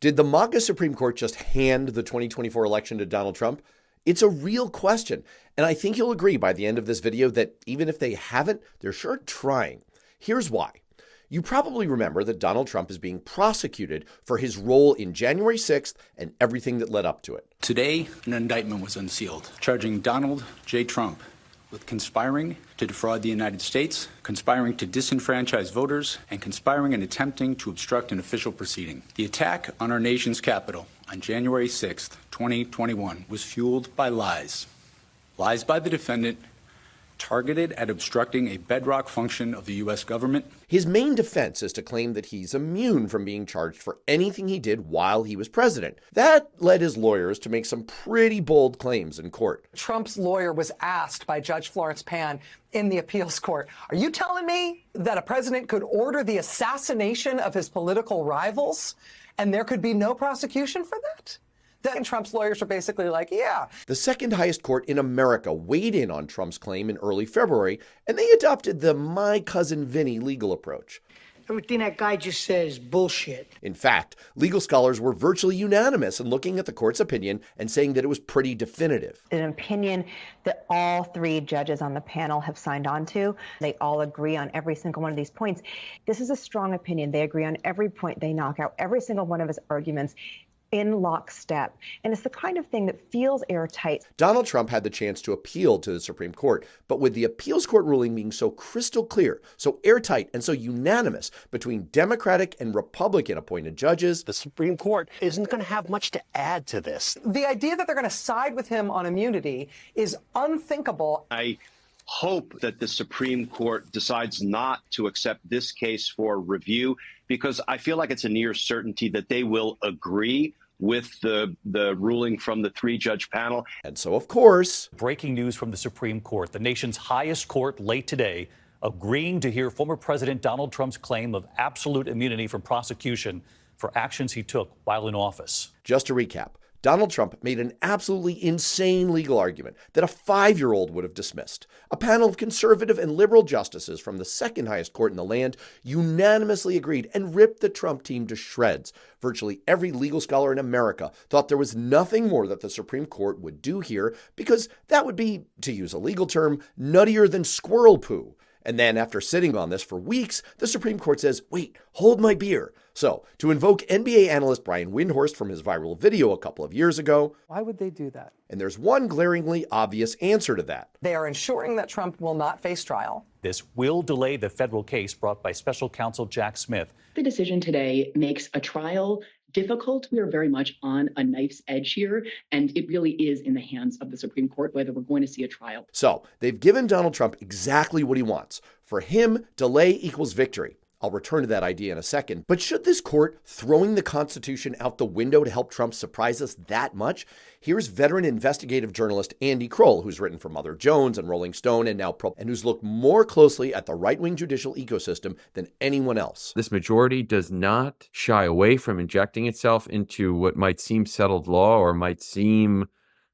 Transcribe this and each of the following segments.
Did the MAGA Supreme Court just hand the 2024 election to Donald Trump? It's a real question, and I think you'll agree by the end of this video that even if they haven't, they're sure trying. Here's why. You probably remember that Donald Trump is being prosecuted for his role in January 6th and everything that led up to it. Today, an indictment was unsealed, charging Donald J. Trump with conspiring to defraud the United States, conspiring to disenfranchise voters, and conspiring and attempting to obstruct an official proceeding. The attack on our nation's capital on January 6th, 2021 was fueled by lies. Lies by the defendant, targeted at obstructing a bedrock function of the U.S. government. His main defense is to claim that he's immune from being charged for anything he did while he was president. That led his lawyers to make some pretty bold claims in court. Trump's lawyer was asked by Judge Florence Pan in the appeals court, "Are you telling me that a president could order the assassination of his political rivals and there could be no prosecution for that?" Then Trump's lawyers are basically like, yeah. The second highest court in America weighed in on Trump's claim in early February, and they adopted the my cousin Vinny legal approach. Everything that guy just says is bullshit. In fact, legal scholars were virtually unanimous in looking at the court's opinion and saying that it was pretty definitive. An opinion that all three judges on the panel have signed on to. They all agree on every single one of these points. This is a strong opinion. They agree on every point. They knock out every single one of his arguments in lockstep. And it's the kind of thing that feels airtight. Donald Trump had the chance to appeal to the Supreme Court, but with the appeals court ruling being so crystal clear, so airtight, and so unanimous between Democratic and Republican appointed judges, the Supreme Court isn't going to have much to add to this. The idea that they're going to side with him on immunity is unthinkable. I hope that the Supreme Court decides not to accept this case for review, because I feel like it's a near certainty that they will agree with the ruling from the three-judge panel. And so, of course, breaking news from the Supreme Court, the nation's highest court late today, agreeing to hear former President Donald Trump's claim of absolute immunity from prosecution for actions he took while in office. Just to recap, Donald Trump made an absolutely insane legal argument that a 5-year-old would have dismissed. A panel of conservative and liberal justices from the second highest court in the land unanimously agreed and ripped the Trump team to shreds. Virtually every legal scholar in America thought there was nothing more that the Supreme Court would do here because that would be, to use a legal term, nuttier than squirrel poo. And then after sitting on this for weeks, the Supreme Court says, wait, hold my beer. So to invoke NBA analyst Brian Windhorst from his viral video a couple of years ago. Why would they do that? And there's one glaringly obvious answer to that. They are ensuring that Trump will not face trial. This will delay the federal case brought by special counsel Jack Smith. The decision today makes a trial difficult. We are very much on a knife's edge here, and it really is in the hands of the Supreme Court whether we're going to see a trial. So they've given Donald Trump exactly what he wants. For him, delay equals victory. I'll return to that idea in a second. But should this court throwing the Constitution out the window to help Trump surprise us that much? Here's veteran investigative journalist Andy Kroll, who's written for Mother Jones and Rolling Stone and now and who's looked more closely at the right-wing judicial ecosystem than anyone else. This majority does not shy away from injecting itself into what might seem settled law or might seem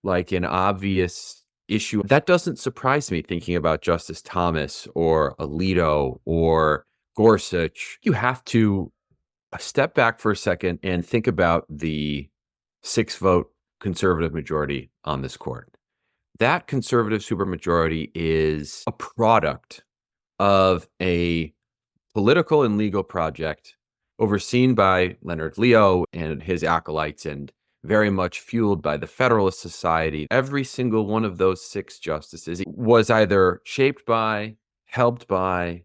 like an obvious issue. That doesn't surprise me thinking about Justice Thomas or Alito or Gorsuch. You have to step back for a second and think about the 6-vote conservative majority on this court. That conservative supermajority is a product of a political and legal project overseen by Leonard Leo and his acolytes and very much fueled by the Federalist Society. Every single one of those 6 justices was either shaped by, helped by,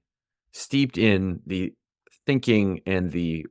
steeped in the thinking and the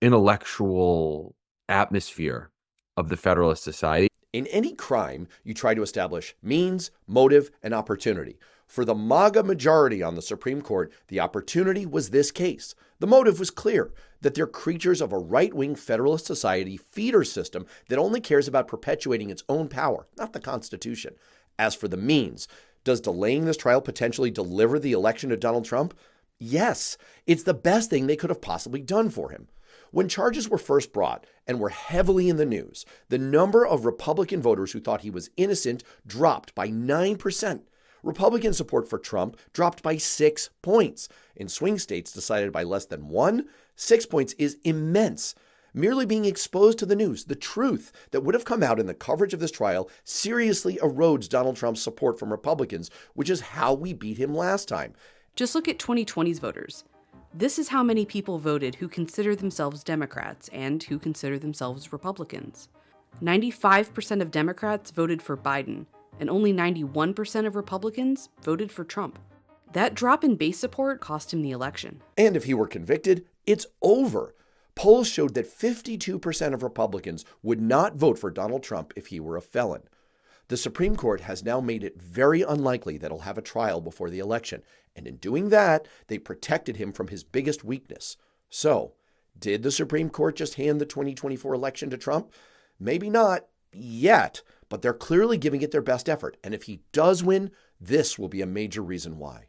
intellectual atmosphere of the Federalist Society. In any crime, you try to establish means, motive, and opportunity. For the MAGA majority on the Supreme Court, the opportunity was this case. The motive was clear, that they're creatures of a right-wing Federalist Society feeder system that only cares about perpetuating its own power, not the Constitution. As for the means, does delaying this trial potentially deliver the election to Donald Trump? Yes, it's the best thing they could have possibly done for him. When charges were first brought and were heavily in the news, the number of Republican voters who thought he was innocent dropped by 9%. Republican support for Trump dropped by 6 points. In swing states decided by less than 1, 6 points is immense. Merely being exposed to the news, the truth that would have come out in the coverage of this trial, seriously erodes Donald Trump's support from Republicans, which is how we beat him last time. Just look at 2020's voters. This is how many people voted who consider themselves Democrats and who consider themselves Republicans. 95% of Democrats voted for Biden, and only 91% of Republicans voted for Trump. That drop in base support cost him the election. And if he were convicted, it's over. Polls showed that 52% of Republicans would not vote for Donald Trump if he were a felon. The Supreme Court has now made it very unlikely that he'll have a trial before the election, and in doing that, they protected him from his biggest weakness. So, did the Supreme Court just hand the 2024 election to Trump? Maybe not yet, but they're clearly giving it their best effort, and if he does win, this will be a major reason why.